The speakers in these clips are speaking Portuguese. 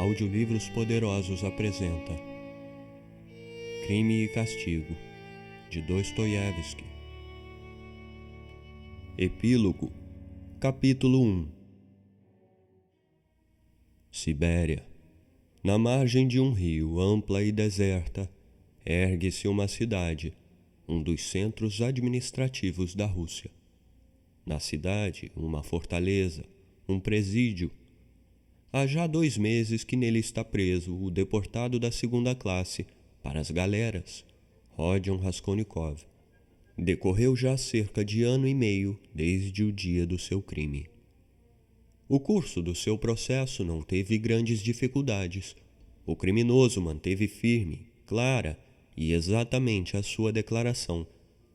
Audiolivros Poderosos apresenta Crime e Castigo, de Dostoiévski. Epílogo, capítulo 1. Sibéria. Na margem de um rio ampla e deserta, ergue-se uma cidade, um dos centros administrativos da Rússia. Na cidade, uma fortaleza, um presídio. Há já 2 meses que nele está preso o deportado da segunda classe para as galeras, Rodion Raskolnikov. Decorreu já cerca de 1 ano e meio desde o dia do seu crime. O curso do seu processo não teve grandes dificuldades. O criminoso manteve firme, clara e exatamente a sua declaração,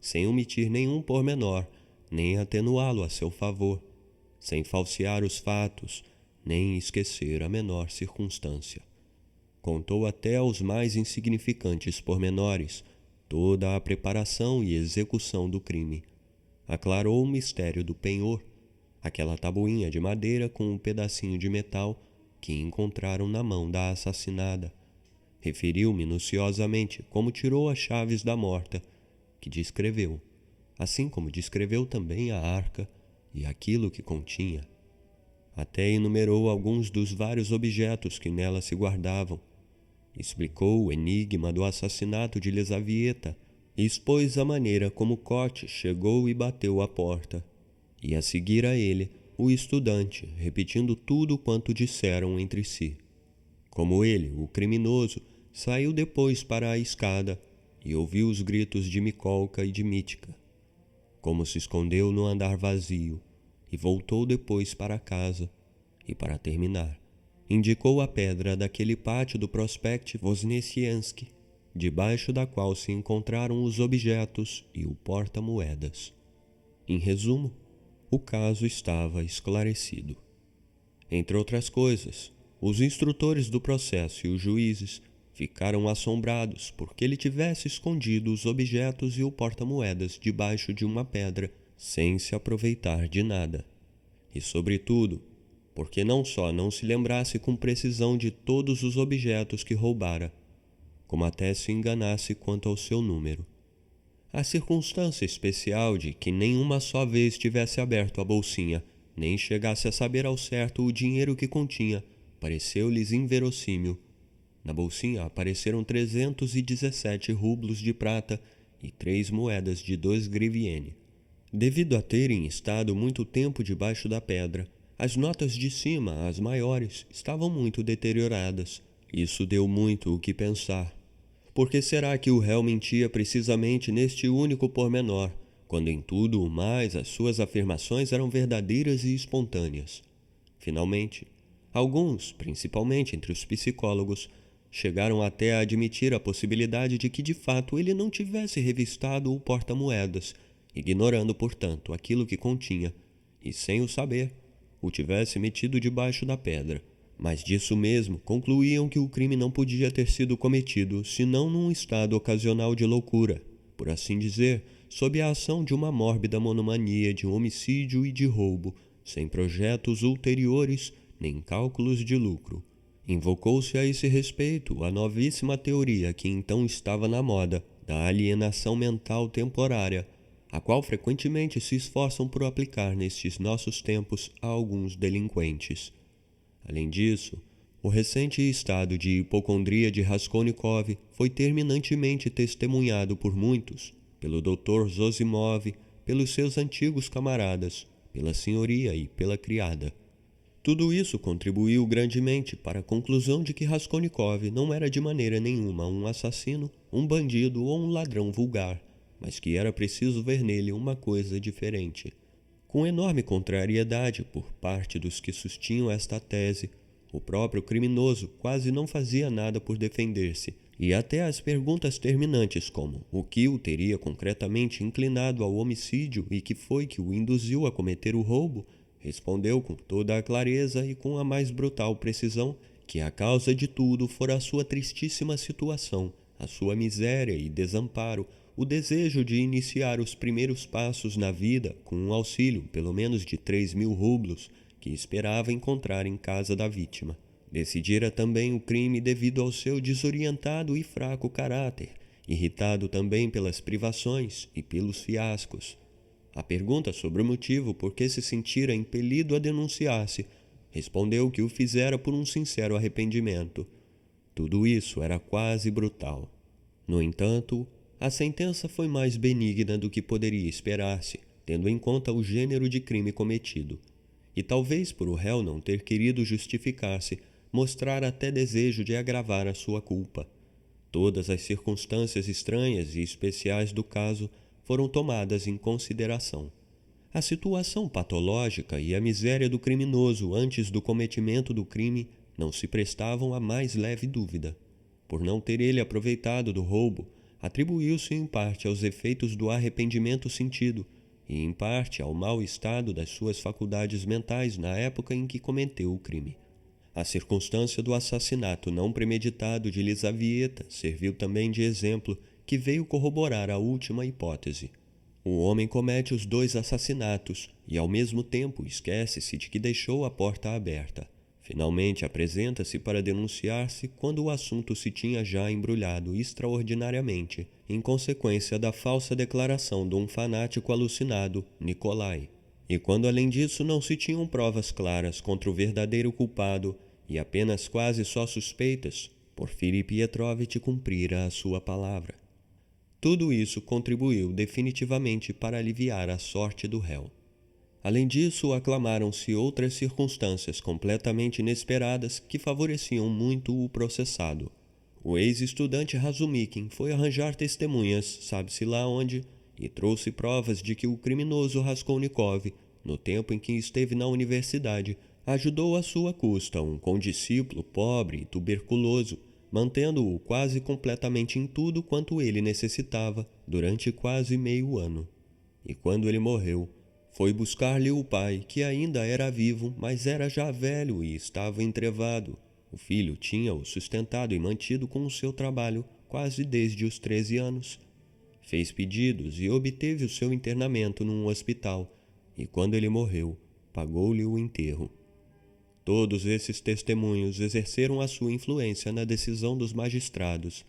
sem omitir nenhum pormenor, nem atenuá-lo a seu favor, sem falsear os fatos, nem esquecer a menor circunstância. Contou até aos mais insignificantes pormenores toda a preparação e execução do crime. Aclarou o mistério do penhor, aquela tabuinha de madeira com um pedacinho de metal que encontraram na mão da assassinada. Referiu minuciosamente como tirou as chaves da morta, que descreveu, assim como descreveu também a arca e aquilo que continha. Até enumerou alguns dos vários objetos que nela se guardavam. Explicou o enigma do assassinato de Lisavieta e expôs a maneira como Koch chegou e bateu à porta. E a seguir a ele, o estudante, repetindo tudo quanto disseram entre si. Como ele, o criminoso, saiu depois para a escada e ouviu os gritos de Mikolka e de Mitka. Como se escondeu no andar vazio e voltou depois para casa e, para terminar, indicou a pedra daquele pátio do Prospect Voznesensky, debaixo da qual se encontraram os objetos e o porta-moedas. Em resumo, o caso estava esclarecido. Entre outras coisas, os instrutores do processo e os juízes ficaram assombrados porque ele tivesse escondido os objetos e o porta-moedas debaixo de uma pedra sem se aproveitar de nada. E, sobretudo, porque não só não se lembrasse com precisão de todos os objetos que roubara, como até se enganasse quanto ao seu número. A circunstância especial de que nenhuma só vez tivesse aberto a bolsinha, nem chegasse a saber ao certo o dinheiro que continha, pareceu-lhes inverossímil. Na bolsinha apareceram 317 rublos de prata e 3 moedas de 2 griviene. Devido a terem estado muito tempo debaixo da pedra, as notas de cima, as maiores, estavam muito deterioradas. Isso deu muito o que pensar. Por que será que o réu mentia precisamente neste único pormenor, quando em tudo o mais as suas afirmações eram verdadeiras e espontâneas? Finalmente, alguns, principalmente entre os psicólogos, chegaram até a admitir a possibilidade de que de fato ele não tivesse revistado o porta-moedas, ignorando, portanto, aquilo que continha, e sem o saber, o tivesse metido debaixo da pedra. Mas disso mesmo concluíam que o crime não podia ter sido cometido senão num estado ocasional de loucura, por assim dizer, sob a ação de uma mórbida monomania de homicídio e de roubo, sem projetos ulteriores nem cálculos de lucro. Invocou-se a esse respeito a novíssima teoria que então estava na moda, da alienação mental temporária, a qual frequentemente se esforçam por aplicar nestes nossos tempos a alguns delinquentes. Além disso, o recente estado de hipocondria de Raskolnikov foi terminantemente testemunhado por muitos, pelo Dr. Zosimov, pelos seus antigos camaradas, pela senhoria e pela criada. Tudo isso contribuiu grandemente para a conclusão de que Raskolnikov não era de maneira nenhuma um assassino, um bandido ou um ladrão vulgar, mas que era preciso ver nele uma coisa diferente. Com enorme contrariedade por parte dos que sustinham esta tese, o próprio criminoso quase não fazia nada por defender-se, e até as perguntas terminantes como o que o teria concretamente inclinado ao homicídio e que foi que o induziu a cometer o roubo, respondeu com toda a clareza e com a mais brutal precisão que a causa de tudo fora a sua tristíssima situação, a sua miséria e desamparo, o desejo de iniciar os primeiros passos na vida com um auxílio pelo menos de 3.000 rublos que esperava encontrar em casa da vítima. Decidira também o crime devido ao seu desorientado e fraco caráter, irritado também pelas privações e pelos fiascos. A pergunta sobre o motivo por que se sentira impelido a denunciar-se, respondeu que o fizera por um sincero arrependimento. Tudo isso era quase brutal. No entanto, a sentença foi mais benigna do que poderia esperar-se, tendo em conta o gênero de crime cometido. E talvez por o réu não ter querido justificar-se, mostrar até desejo de agravar a sua culpa. Todas as circunstâncias estranhas e especiais do caso foram tomadas em consideração. A situação patológica e a miséria do criminoso antes do cometimento do crime não se prestavam a mais leve dúvida. Por não ter ele aproveitado do roubo, atribuiu-se em parte aos efeitos do arrependimento sentido e em parte ao mau estado das suas faculdades mentais na época em que cometeu o crime. A circunstância do assassinato não premeditado de Lisavieta serviu também de exemplo que veio corroborar a última hipótese. O homem comete os 2 assassinatos e, ao mesmo tempo, esquece-se de que deixou a porta aberta. Finalmente apresenta-se para denunciar-se quando o assunto se tinha já embrulhado extraordinariamente, em consequência da falsa declaração de um fanático alucinado, Nicolai. E quando além disso não se tinham provas claras contra o verdadeiro culpado e apenas quase só suspeitas, Porfírio Pietrovitch cumprira a sua palavra. Tudo isso contribuiu definitivamente para aliviar a sorte do réu. Além disso, aclamaram-se outras circunstâncias completamente inesperadas que favoreciam muito o processado. O ex-estudante Razumikin foi arranjar testemunhas, sabe-se lá onde, e trouxe provas de que o criminoso Raskolnikov, no tempo em que esteve na universidade, ajudou à sua custa um condiscípulo pobre e tuberculoso, mantendo-o quase completamente em tudo quanto ele necessitava durante quase meio ano. E quando ele morreu, foi buscar-lhe o pai, que ainda era vivo, mas era já velho e estava entrevado. O filho tinha-o sustentado e mantido com o seu trabalho quase desde os 13 anos. Fez pedidos e obteve o seu internamento num hospital, e quando ele morreu, pagou-lhe o enterro. Todos esses testemunhos exerceram a sua influência na decisão dos magistrados.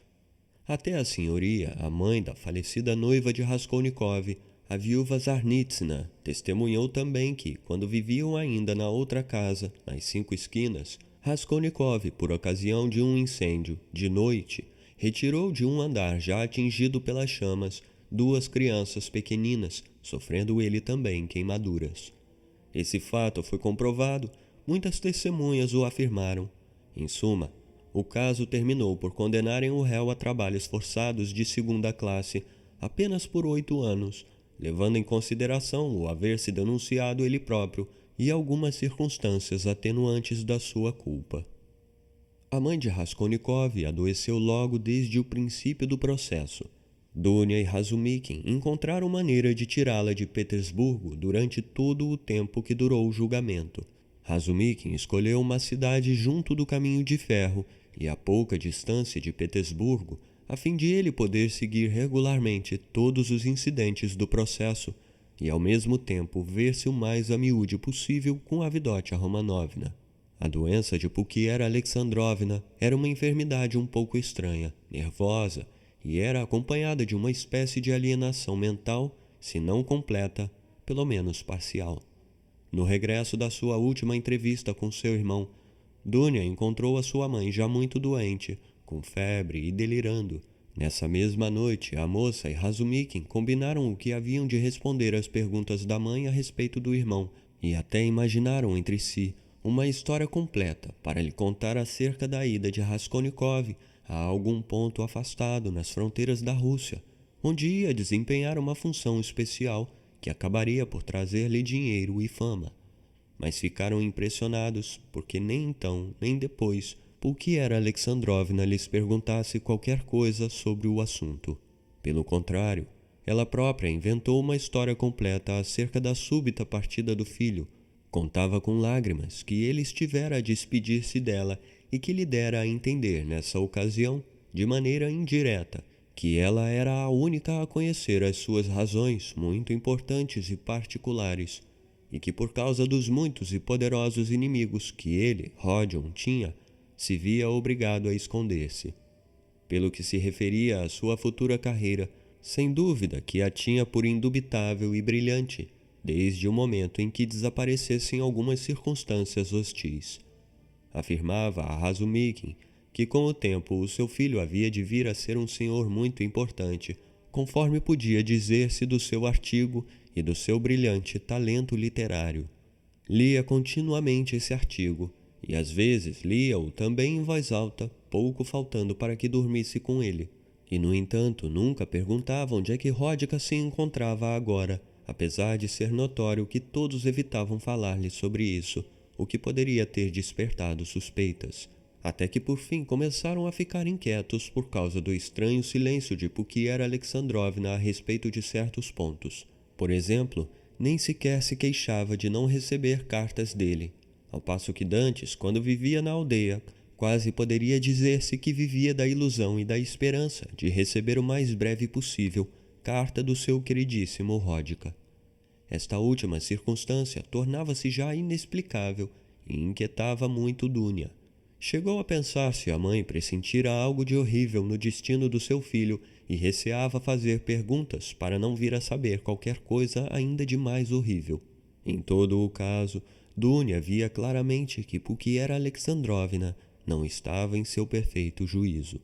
Até a senhoria, a mãe da falecida noiva de Raskolnikov, a viúva Tsarnitsina, testemunhou também que, quando viviam ainda na outra casa, nas 5 esquinas, Raskolnikov, por ocasião de um incêndio, de noite, retirou de um andar já atingido pelas chamas 2 crianças pequeninas, sofrendo ele também queimaduras. Esse fato foi comprovado, muitas testemunhas o afirmaram. Em suma, o caso terminou por condenarem o réu a trabalhos forçados de 2ª classe apenas por 8 anos, levando em consideração o haver se denunciado ele próprio e algumas circunstâncias atenuantes da sua culpa. A mãe de Raskolnikov adoeceu logo desde o princípio do processo. Dunia e Razumikin encontraram maneira de tirá-la de Petersburgo durante todo o tempo que durou o julgamento. Razumikin escolheu uma cidade junto do caminho de ferro e a pouca distância de Petersburgo, a fim de ele poder seguir regularmente todos os incidentes do processo e, ao mesmo tempo, ver-se o mais a miúde possível com Avdotia Romanovna. A doença de Pukiera Alexandrovna era uma enfermidade um pouco estranha, nervosa, e era acompanhada de uma espécie de alienação mental, se não completa, pelo menos parcial. No regresso da sua última entrevista com seu irmão, Dunia encontrou a sua mãe já muito doente, com febre e delirando. Nessa mesma noite, a moça e Razumikin combinaram o que haviam de responder às perguntas da mãe a respeito do irmão e até imaginaram entre si uma história completa para lhe contar acerca da ida de Raskolnikov a algum ponto afastado nas fronteiras da Rússia, onde ia desempenhar uma função especial que acabaria por trazer-lhe dinheiro e fama. Mas ficaram impressionados porque nem então, nem depois, Pukiera Alexandrovna lhes perguntasse qualquer coisa sobre o assunto. Pelo contrário, ela própria inventou uma história completa acerca da súbita partida do filho. Contava com lágrimas que ele estivera a despedir-se dela e que lhe dera a entender, nessa ocasião, de maneira indireta, que ela era a única a conhecer as suas razões muito importantes e particulares, e que por causa dos muitos e poderosos inimigos que ele, Rodion, tinha, se via obrigado a esconder-se. Pelo que se referia à sua futura carreira, sem dúvida que a tinha por indubitável e brilhante, desde o momento em que desaparecessem algumas circunstâncias hostis. Afirmava a Razumikin que com o tempo o seu filho havia de vir a ser um senhor muito importante, conforme podia dizer-se do seu artigo e do seu brilhante talento literário. Lia continuamente esse artigo, e às vezes lia-o também em voz alta, pouco faltando para que dormisse com ele. E, no entanto, nunca perguntava onde é que Ródica se encontrava agora, apesar de ser notório que todos evitavam falar-lhe sobre isso, o que poderia ter despertado suspeitas. Até que por fim começaram a ficar inquietos por causa do estranho silêncio de Pukiera Alexandrovna a respeito de certos pontos. Por exemplo, nem sequer se queixava de não receber cartas dele, ao passo que dantes, quando vivia na aldeia, quase poderia dizer-se que vivia da ilusão e da esperança de receber o mais breve possível carta do seu queridíssimo Ródica. Esta última circunstância tornava-se já inexplicável e inquietava muito Dunia. Chegou a pensar se a mãe pressentira algo de horrível no destino do seu filho e receava fazer perguntas para não vir a saber qualquer coisa ainda de mais horrível. Em todo o caso, Dunia via claramente que Pukiera Alexandrovna não estava em seu perfeito juízo.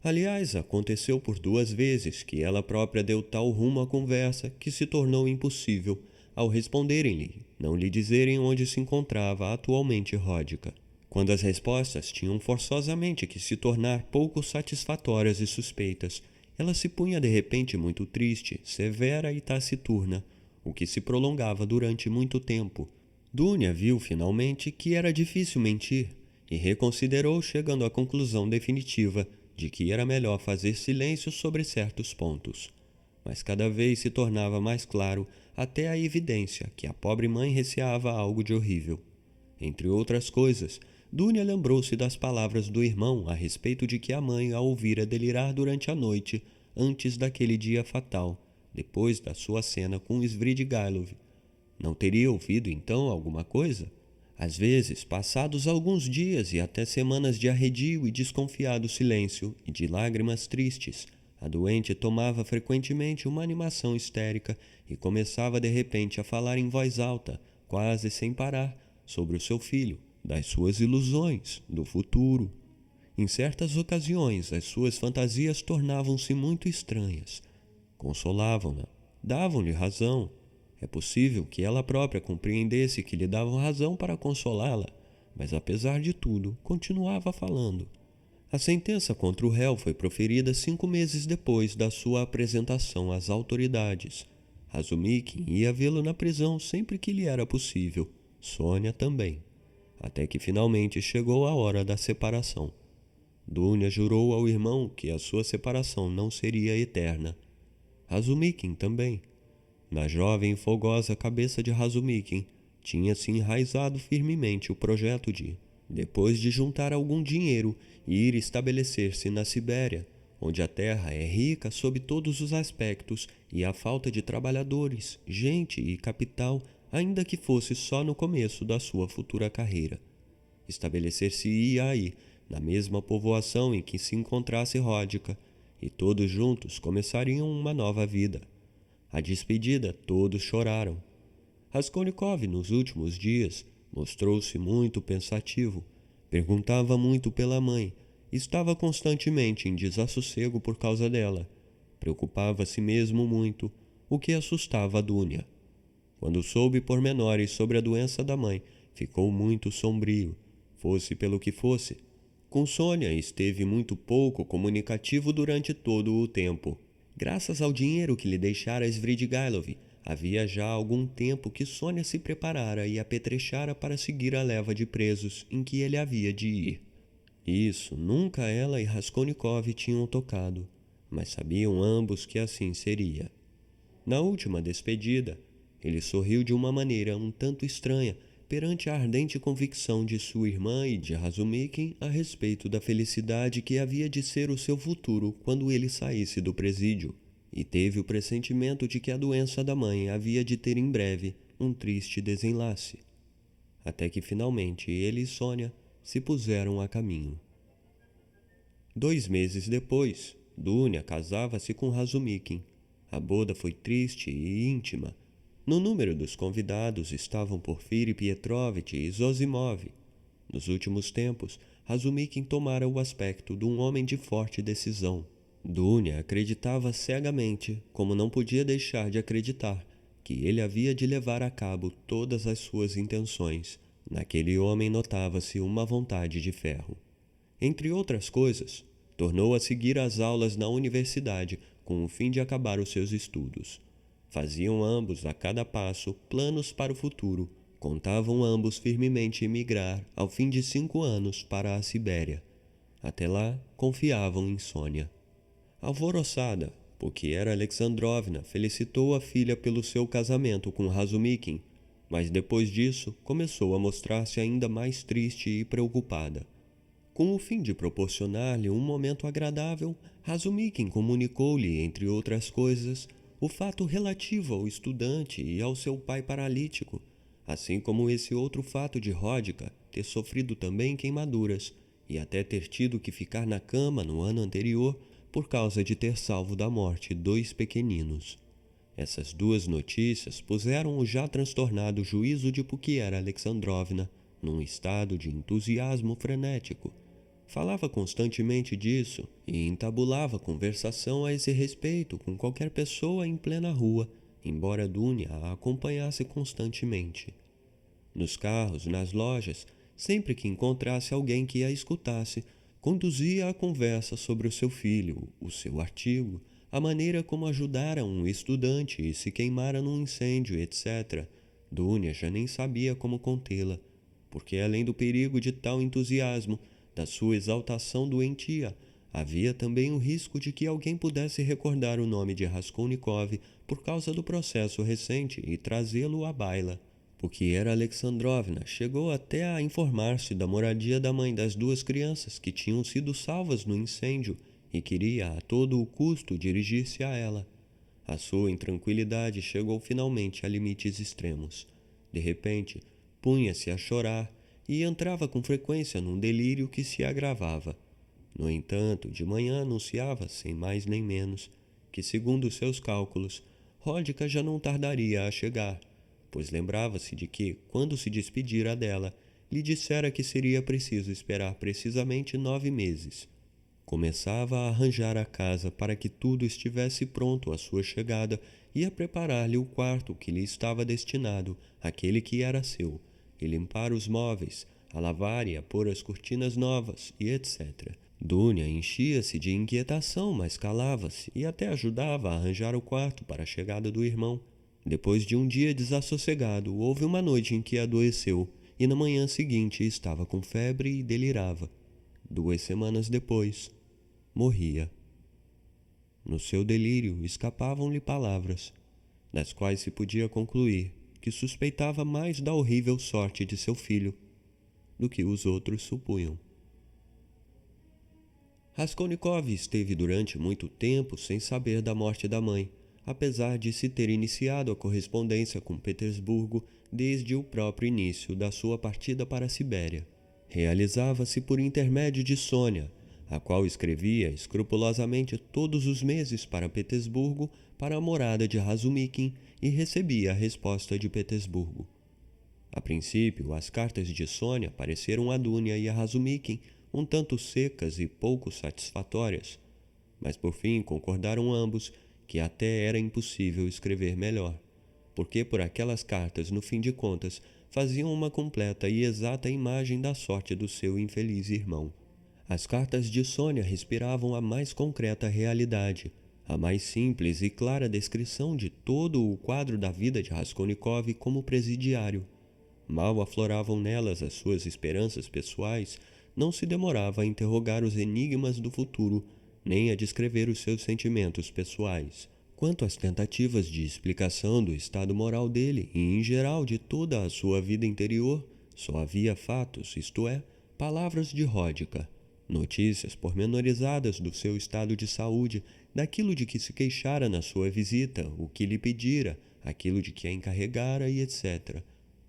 Aliás, aconteceu por 2 vezes que ela própria deu tal rumo à conversa que se tornou impossível, ao responderem-lhe, não lhe dizerem onde se encontrava atualmente Ródica. Quando as respostas tinham forçosamente que se tornar pouco satisfatórias e suspeitas, ela se punha de repente muito triste, severa e taciturna, o que se prolongava durante muito tempo. Dunia viu finalmente que era difícil mentir e reconsiderou, chegando à conclusão definitiva de que era melhor fazer silêncio sobre certos pontos. Mas cada vez se tornava mais claro até a evidência que a pobre mãe receava algo de horrível. Entre outras coisas, Dunia lembrou-se das palavras do irmão a respeito de que a mãe a ouvira delirar durante a noite, antes daquele dia fatal, depois da sua cena com Svidrigailov. Não teria ouvido então alguma coisa? Às vezes, passados alguns dias e até semanas de arredio e desconfiado silêncio e de lágrimas tristes, a doente tomava frequentemente uma animação histérica e começava de repente a falar em voz alta, quase sem parar, sobre o seu filho, das suas ilusões, do futuro. Em certas ocasiões, as suas fantasias tornavam-se muito estranhas. Consolavam-na, davam-lhe razão. É possível que ela própria compreendesse que lhe davam razão para consolá-la, mas apesar de tudo, continuava falando. A sentença contra o réu foi proferida 5 meses depois da sua apresentação às autoridades. Razumikin ia vê-lo na prisão sempre que lhe era possível, Sônia também, até que finalmente chegou a hora da separação. Dunia jurou ao irmão que a sua separação não seria eterna. Razumikin também. Na jovem e fogosa cabeça de Razumikin tinha-se enraizado firmemente o projeto de, depois de juntar algum dinheiro, ir estabelecer-se na Sibéria, onde a terra é rica sob todos os aspectos e a falta de trabalhadores, gente e capital, ainda que fosse só no começo da sua futura carreira. Estabelecer-se-ia aí, na mesma povoação em que se encontrasse Ródica, e todos juntos começariam uma nova vida. À despedida, todos choraram. Raskolnikov, nos últimos dias, mostrou-se muito pensativo. Perguntava muito pela mãe. Estava constantemente em desassossego por causa dela. Preocupava-se mesmo muito, o que assustava a Dunia. Quando soube pormenores sobre a doença da mãe, ficou muito sombrio, fosse pelo que fosse. Com Sônia esteve muito pouco comunicativo durante todo o tempo. Graças ao dinheiro que lhe deixara Svidrigailov, havia já algum tempo que Sônia se preparara e apetrechara para seguir a leva de presos em que ele havia de ir. Isso nunca ela e Raskolnikov tinham tocado, mas sabiam ambos que assim seria. Na última despedida, ele sorriu de uma maneira um tanto estranha perante a ardente convicção de sua irmã e de Razumikin a respeito da felicidade que havia de ser o seu futuro quando ele saísse do presídio, e teve o pressentimento de que a doença da mãe havia de ter em breve um triste desenlace. Até que finalmente ele e Sônia se puseram a caminho. 2 meses depois, Dunia casava-se com Razumikin. A boda foi triste e íntima. No número dos convidados estavam Porfiri Pietrovitch e Zosimov. Nos últimos tempos, Razumikin tomara o aspecto de um homem de forte decisão. Dunia acreditava cegamente, como não podia deixar de acreditar, que ele havia de levar a cabo todas as suas intenções. Naquele homem notava-se uma vontade de ferro. Entre outras coisas, tornou a seguir as aulas na universidade com o fim de acabar os seus estudos. Faziam ambos, a cada passo, planos para o futuro. Contavam ambos firmemente emigrar, ao fim de 5 anos, para a Sibéria. Até lá, confiavam em Sônia. Alvoroçada, porque era Alexandrovna, felicitou a filha pelo seu casamento com Razumikin, mas depois disso começou a mostrar-se ainda mais triste e preocupada. Com o fim de proporcionar-lhe um momento agradável, Razumikin comunicou-lhe, entre outras coisas, o fato relativo ao estudante e ao seu pai paralítico, assim como esse outro fato de Rodica ter sofrido também queimaduras e até ter tido que ficar na cama no ano anterior por causa de ter salvo da morte 2 pequeninos. Essas 2 notícias puseram o já transtornado juízo de Pukiera Alexandrovna num estado de entusiasmo frenético. Falava constantemente disso e entabulava conversação a esse respeito com qualquer pessoa em plena rua, embora Dunia a acompanhasse constantemente. Nos carros, nas lojas, sempre que encontrasse alguém que a escutasse, conduzia a conversa sobre o seu filho, o seu artigo, a maneira como ajudara um estudante e se queimara num incêndio, etc. Dunia já nem sabia como contê-la, porque além do perigo de tal entusiasmo, da sua exaltação doentia, havia também o risco de que alguém pudesse recordar o nome de Raskolnikov por causa do processo recente e trazê-lo à baila. Pukiera Alexandrovna chegou até a informar-se da moradia da mãe das 2 crianças que tinham sido salvas no incêndio e queria a todo o custo dirigir-se a ela. A sua intranquilidade chegou finalmente a limites extremos. De repente, punha-se a chorar e entrava com frequência num delírio que se agravava. No entanto, de manhã anunciava, sem mais nem menos, que, segundo seus cálculos, Rodica já não tardaria a chegar, pois lembrava-se de que, quando se despedira dela, lhe dissera que seria preciso esperar precisamente 9 meses. Começava a arranjar a casa para que tudo estivesse pronto à sua chegada e a preparar-lhe o quarto que lhe estava destinado, aquele que era seu, e limpar os móveis, a lavar e a pôr as cortinas novas, e etc. Dunia enchia-se de inquietação, mas calava-se e até ajudava a arranjar o quarto para a chegada do irmão. Depois de um dia desassossegado, houve uma noite em que adoeceu, e na manhã seguinte estava com febre e delirava. 2 semanas depois, morria. No seu delírio escapavam-lhe palavras, das quais se podia concluir que suspeitava mais da horrível sorte de seu filho do que os outros supunham. Raskolnikov esteve durante muito tempo sem saber da morte da mãe, apesar de se ter iniciado a correspondência com Petersburgo desde o próprio início da sua partida para a Sibéria. Realizava-se por intermédio de Sônia, a qual escrevia escrupulosamente todos os meses para Petersburgo, para a morada de Razumikin, e recebia a resposta de Petersburgo. A princípio, as cartas de Sônia pareceram a Dunia e a Razumikin um tanto secas e pouco satisfatórias, mas por fim concordaram ambos que até era impossível escrever melhor, porque por aquelas cartas, no fim de contas, faziam uma completa e exata imagem da sorte do seu infeliz irmão. As cartas de Sônia respiravam a mais concreta realidade, a mais simples e clara descrição de todo o quadro da vida de Raskolnikov como presidiário. Mal afloravam nelas as suas esperanças pessoais, não se demorava a interrogar os enigmas do futuro, nem a descrever os seus sentimentos pessoais. Quanto às tentativas de explicação do estado moral dele e, em geral, de toda a sua vida interior, só havia fatos, isto é, palavras de Rodica, notícias pormenorizadas do seu estado de saúde, daquilo de que se queixara na sua visita, o que lhe pedira, aquilo de que a encarregara e etc.,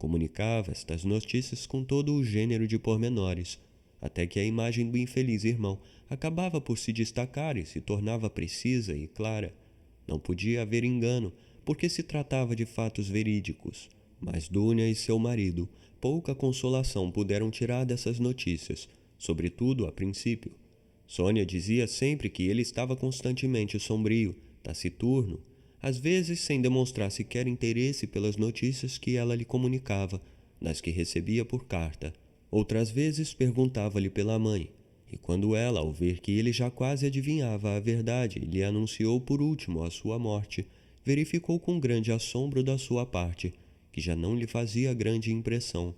Comunicava estas notícias com todo o gênero de pormenores, até que a imagem do infeliz irmão acabava por se destacar e se tornava precisa e clara. Não podia haver engano, porque se tratava de fatos verídicos. Mas Dunia e seu marido pouca consolação puderam tirar dessas notícias, sobretudo a princípio. Sônia dizia sempre que ele estava constantemente sombrio, taciturno, às vezes sem demonstrar sequer interesse pelas notícias que ela lhe comunicava, nas que recebia por carta. Outras vezes perguntava-lhe pela mãe, e quando ela, ao ver que ele já quase adivinhava a verdade, lhe anunciou por último a sua morte, verificou com grande assombro da sua parte, que já não lhe fazia grande impressão.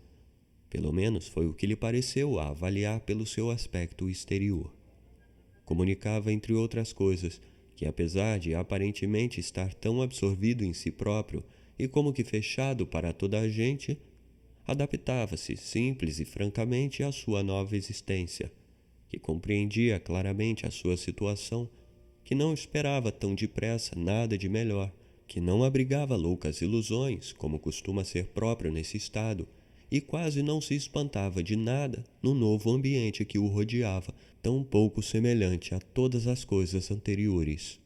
Pelo menos foi o que lhe pareceu a avaliar pelo seu aspecto exterior. Comunicava, entre outras coisas, que apesar de aparentemente estar tão absorvido em si próprio e como que fechado para toda a gente, adaptava-se simples e francamente à sua nova existência, que compreendia claramente a sua situação, que não esperava tão depressa nada de melhor, que não abrigava loucas ilusões, como costuma ser próprio nesse estado, e quase não se espantava de nada no novo ambiente que o rodeava, tão pouco semelhante a todas as coisas anteriores.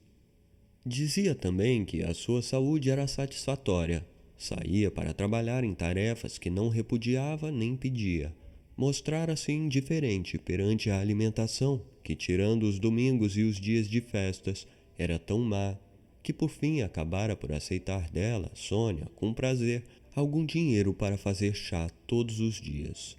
Dizia também que a sua saúde era satisfatória. Saía para trabalhar em tarefas que não repudiava nem pedia. Mostrara-se indiferente perante a alimentação, que, tirando os domingos e os dias de festas, era tão má, que por fim acabara por aceitar dela, Sônia, com prazer, algum dinheiro para fazer chá todos os dias.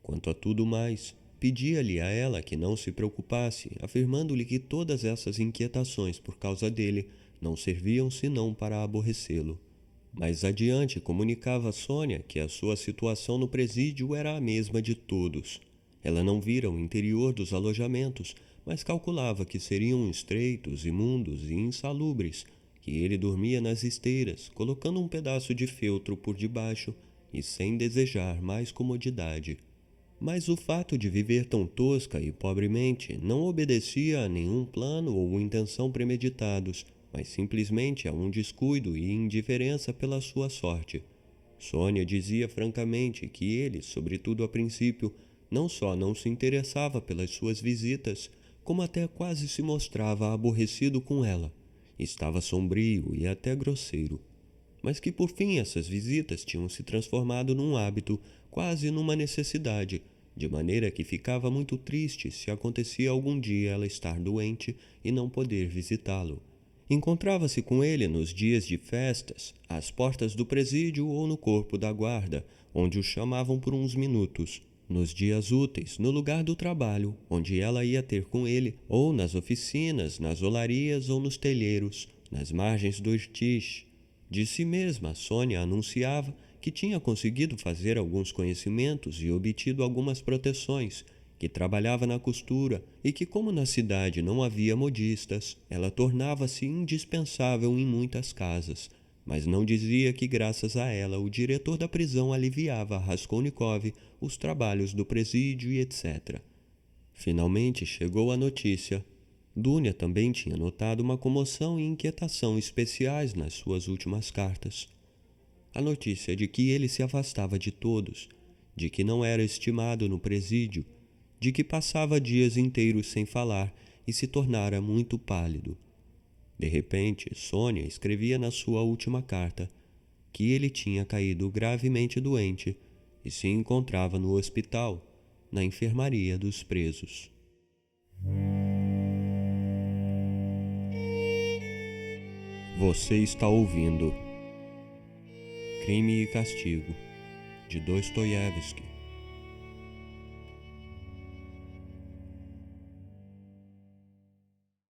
Quanto a tudo mais, pedia-lhe a ela que não se preocupasse, afirmando-lhe que todas essas inquietações por causa dele não serviam senão para aborrecê-lo. Mais adiante comunicava a Sônia que a sua situação no presídio era a mesma de todos. Ela não vira o interior dos alojamentos, mas calculava que seriam estreitos, imundos e insalubres, que ele dormia nas esteiras, colocando um pedaço de feltro por debaixo e sem desejar mais comodidade. Mas o fato de viver tão tosca e pobremente não obedecia a nenhum plano ou intenção premeditados, mas simplesmente a um descuido e indiferença pela sua sorte. Sônia dizia francamente que ele, sobretudo a princípio, não só não se interessava pelas suas visitas, como até quase se mostrava aborrecido com ela. Estava sombrio e até grosseiro. Mas que por fim essas visitas tinham se transformado num hábito, quase numa necessidade, de maneira que ficava muito triste se acontecia algum dia ela estar doente e não poder visitá-lo. Encontrava-se com ele nos dias de festas, às portas do presídio ou no corpo da guarda, onde o chamavam por uns minutos. Nos dias úteis, no lugar do trabalho, onde ela ia ter com ele, ou nas oficinas, nas olarias ou nos telheiros, nas margens do Irtish. De si mesma, Sônia anunciava que tinha conseguido fazer alguns conhecimentos e obtido algumas proteções, que trabalhava na costura e que, como na cidade não havia modistas, ela tornava-se indispensável em muitas casas, mas não dizia que graças a ela o diretor da prisão aliviava a Raskolnikov os trabalhos do presídio e etc. Finalmente chegou a notícia. Dunia também tinha notado uma comoção e inquietação especiais nas suas últimas cartas. A notícia de que ele se afastava de todos, de que não era estimado no presídio, de que passava dias inteiros sem falar e se tornara muito pálido. De repente, Sônia escrevia na sua última carta que ele tinha caído gravemente doente e se encontrava no hospital, na enfermaria dos presos. Você está ouvindo Crime e Castigo, de Dostoiévski.